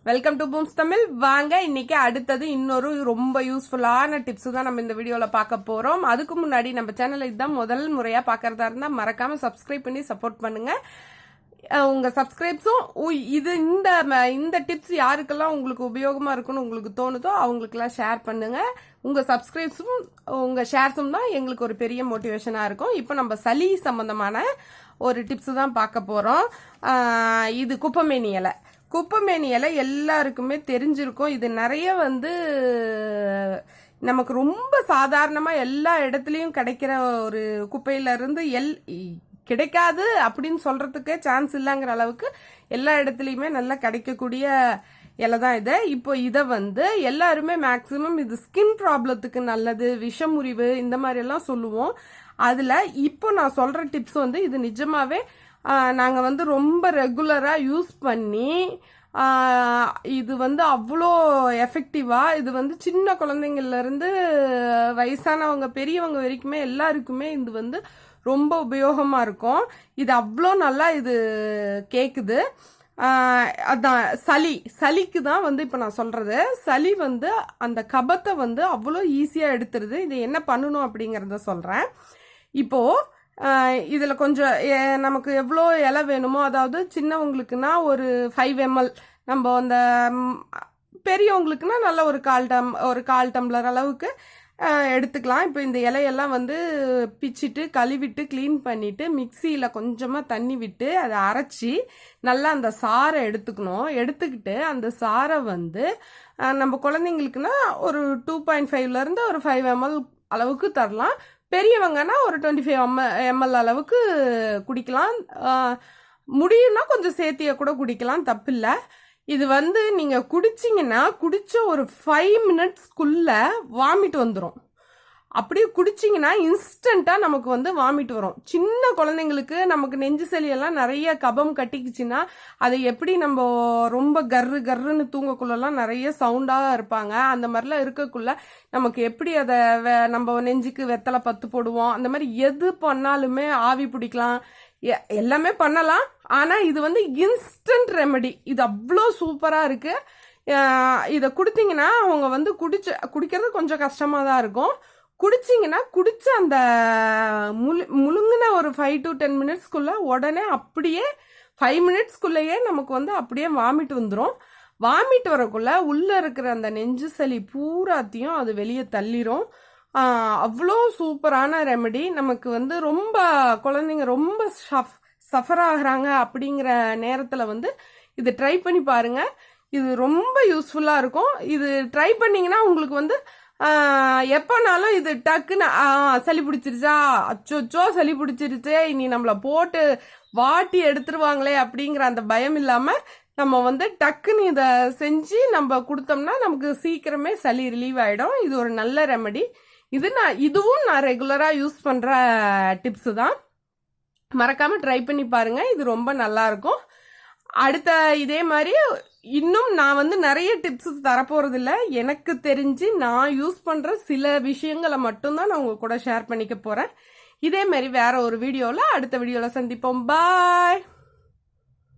Welcome to பூம்ஸ் Tamil. வாங்க இன்னைக்கு அடுத்தது இன்னொரு ரொம்ப யூஸ்ஃபுல்லான டிப்ஸ் தான் நம்ம இந்த வீடியோல பார்க்க போறோம். அதுக்கு முன்னாடி நம்ம சேனலை இதுதான் முதல் முறையா பார்க்கறதா இருந்தா மறக்காம சப்ஸ்கிரைப் பண்ணி சப்போர்ட் பண்ணுங்க. உங்க சப்ஸ்கிரைப்ஸும் இது இந்த டிப்ஸ் யாருக்கெல்லாம் உங்களுக்கு உபயோகமா இருக்குன்னு உங்களுக்கு தோணுதோ அவங்களுக்கெல்லாம் ஷேர் பண்ணுங்க. உங்க சப்ஸ்கிரைப்ஸும் உங்க ஷேர்ஸும் தான் எங்களுக்கு ஒரு பெரிய மோட்டிவேஷனா இருக்கும். இப்போ நம்ம சளி சம்பந்தமான ஒரு டிப்ஸ் தான் பார்க்க போறோம். இது குப்பைமேனி இலை. குப்பைமேனி இலை எல்லாருக்குமே தெரிஞ்சிருக்கும். இது நிறைய நமக்கு ரொம்ப சாதாரணமா எல்லா இடத்துலயும் கிடைக்கிற ஒரு குப்பையில இருந்து கிடைக்காது அப்படின்னு சொல்றதுக்கே சான்ஸ் இல்லைங்கிற அளவுக்கு எல்லா இடத்துலயுமே நல்லா கிடைக்கக்கூடிய இலை தான் இது. இப்போ இதை எல்லாருமே மேக்சிமம் இது ஸ்கின் ப்ராப்ளத்துக்கு நல்லது, விஷமுறிவு இந்த மாதிரி எல்லாம் சொல்லுவோம். அதுல இப்போ நான் சொல்ற டிப்ஸ் இது நிஜமாவே நாங்கள் ரொம்ப ரெகுலராக யூஸ் பண்ணி இது அவ்வளோ எஃபெக்டிவாக இது சின்ன குழந்தைங்கள்லேருந்து வயசானவங்க பெரியவங்க வரைக்குமே எல்லாருக்குமே இது ரொம்ப உபயோகமாக இருக்கும். இது அவ்வளோ நல்லா இது கேட்குது. அதான் சளிக்கு தான் இப்போ நான் சொல்கிறது. சளி அந்த கபத்தை அவ்வளோ ஈஸியாக எடுத்துருது. இது என்ன பண்ணணும் அப்படிங்கிறத சொல்கிறேன். இப்போது இதில் கொஞ்சம் நமக்கு எவ்வளோ இலை வேணுமோ, அதாவது சின்னவங்களுக்குன்னா ஒரு 5 ml, நம்ம அந்த பெரியவங்களுக்குன்னா நல்ல ஒரு கால் டம்ளர் அளவுக்கு எடுத்துக்கலாம். இப்போ இந்த இலையெல்லாம் பிச்சிட்டு கழுவிட்டு க்ளீன் பண்ணிட்டு மிக்சியில் கொஞ்சமாக தண்ணி விட்டு அதை அரைச்சி நல்லா அந்த சாறை எடுத்துக்கணும். எடுத்துக்கிட்டு அந்த சாறை நம்ம குழந்தைங்களுக்குன்னா ஒரு 2.5 ஒரு 5 ml அளவுக்கு தரலாம். பெரியவங்கன்னா ஒரு 25 ml அளவுக்கு குடிக்கலாம். முடியும்னா கொஞ்சம் சேர்த்திய கூட குடிக்கலாம், தப்பில்லை. இது நீங்க குடிச்சிங்கன்னா குடிச்ச ஒரு 5 minutesக்குள்ள வாமிட் வந்துடும். அப்படியே குடிச்சிங்கன்னா இன்ஸ்டண்டா நமக்கு வாமிட் வரும். சின்ன குழந்தைங்களுக்கு நமக்கு நெஞ்சு சளியெல்லாம் நிறைய கபம் கட்டிக்குச்சுன்னா அதை எப்படி நம்ம ரொம்ப கர்ருன்னு தூங்கக்குள்ளெல்லாம் நிறைய சவுண்டாக இருப்பாங்க. அந்த மாதிரிலாம் இருக்கக்குள்ள நமக்கு எப்படி அதை நம்ம நெஞ்சுக்கு வெத்தலை பத்து போடுவோம். அந்த மாதிரி எது பண்ணாலுமே ஆவி பிடிக்கலாம், எல்லாமே பண்ணலாம். ஆனால் இது இன்ஸ்டன்ட் ரெமெடி. இது அவ்வளோ சூப்பராக இருக்கு. இதை குடித்தீங்கன்னா அவங்க குடிக்கிறது கொஞ்சம் கஷ்டமாக தான் இருக்கும். குடிச்சிங்கன்னா குடிச்ச அந்த முழுங்கின ஒரு 5 to 10 minutesக்குள்ள உடனே அப்படியே 5 minutesக்குள்ளேயே நமக்கு அப்படியே வாமிட் வந்துடும். வாமிட் வரக்குள்ள உள்ள இருக்கிற அந்த நெஞ்சு சளி பூராத்தையும் அது வெளியே தள்ளிரும். அவ்வளோ சூப்பரான ரெமெடி. நமக்கு ரொம்ப குழந்தைங்க ரொம்ப சஃபர் ஆகுறாங்க அப்படிங்கிற நேரத்தில் இது ட்ரை பண்ணி பாருங்க. இது ரொம்ப யூஸ்ஃபுல்லாக இருக்கும். இது ட்ரை பண்ணிங்கன்னா உங்களுக்கு எப்பனாலும் இது டக்குன்னு சளி பிடிச்சிருச்சா, அச்சோச்சோ சளி பிடிச்சிருச்சே, இனி நம்மளை போட்டு வாட்டி எடுத்துருவாங்களே அப்படிங்கிற அந்த பயம் இல்லாமல் நம்ம டக்குன்னு இதை செஞ்சு நம்ம கொடுத்தோம்னா நமக்கு சீக்கிரமே சளி ரிலீவ் ஆகிடும். இது ஒரு நல்ல ரெமெடி. இதுவும் நான் ரெகுலராக யூஸ் பண்ணுற டிப்ஸு தான். மறக்காமல் ட்ரை பண்ணி பாருங்கள். இது ரொம்ப நல்லா இருக்கும். அடுத்த இதே மாதிரி இன்னும் நான் நிறைய டிப்ஸ் தரப்போறது இல்லை. எனக்கு தெரிஞ்சு நான் யூஸ் பண்ற சில விஷயங்களை மட்டும்தான் நான் உங்க கூட ஷேர் பண்ணிக்க போறேன். இதே மாதிரி வேற ஒரு வீடியோல அடுத்த வீடியோல சந்திப்போம். பாய்.